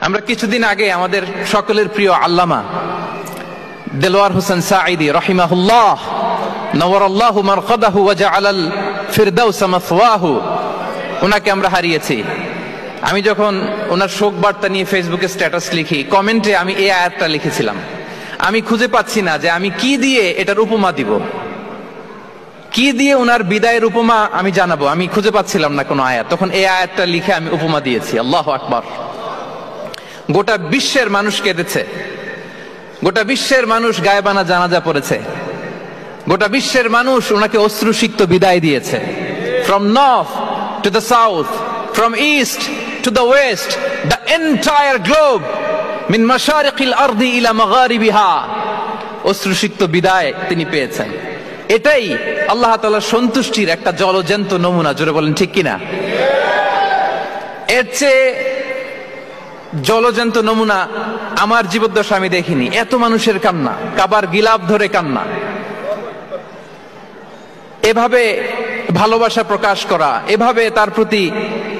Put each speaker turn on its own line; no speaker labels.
আমরা কিছুদিন আগে আমাদের সকলের প্রিয় আল্লামা দেলোয়ার হোসেন সাঈদী রাহিমাহুল্লাহ নওয়ারাল্লাহু মারকাদাহু ওয়া জাআলাল ফিরদাউস মাসওয়াহু, ওনাকে আমরা হারিয়েছি। আমি যখন ওনার শোক বার্তা নিয়ে ফেসবুকে স্ট্যাটাস লিখি, কমেন্টে আমি এই আয়াতটা লিখেছিলাম। আমি খুঁজে পাচ্ছি না যে আমি কি দিয়ে এটার উপমা দিব, কি দিয়ে ওনার বিদায়ের উপমা আমি জানাবো। আমি খুঁজে পাচ্ছিলাম না কোনো আয়াত, তখন এই আয়াতটা লিখে আমি উপমা দিয়েছি। আল্লাহু আকবার। গোটা বিশ্বের মানুষ কেঁদেছে, গোটা বিশ্বের মানুষ গায়েবানা জানাজা পড়েছে, গোটা বিশ্বের মানুষ ওনাকে অশ্রুসিক্ত বিদায় দিয়েছে। From north to the south, from east to the west, the entire globe, মিন মাশারিকিল আরদি ইলা মাগারিবিহা, অশ্রুসিক্ত বিদায় তিনি পেয়েছেন। এটাই আল্লাহ তাআলার সন্তুষ্টির একটা জলজ্যান্ত নমুনা। জোরে বলেন ঠিক কিনা? এর চেয়ে জলজ্যান্ত নমুনা আমার জীবদ্দশা আমি দেখিনি। এত মানুষের কান্না, কাবার গিলাফ ধরে কান্না, এভাবে ভালোবাসা প্রকাশ করা, এভাবে তার প্রতি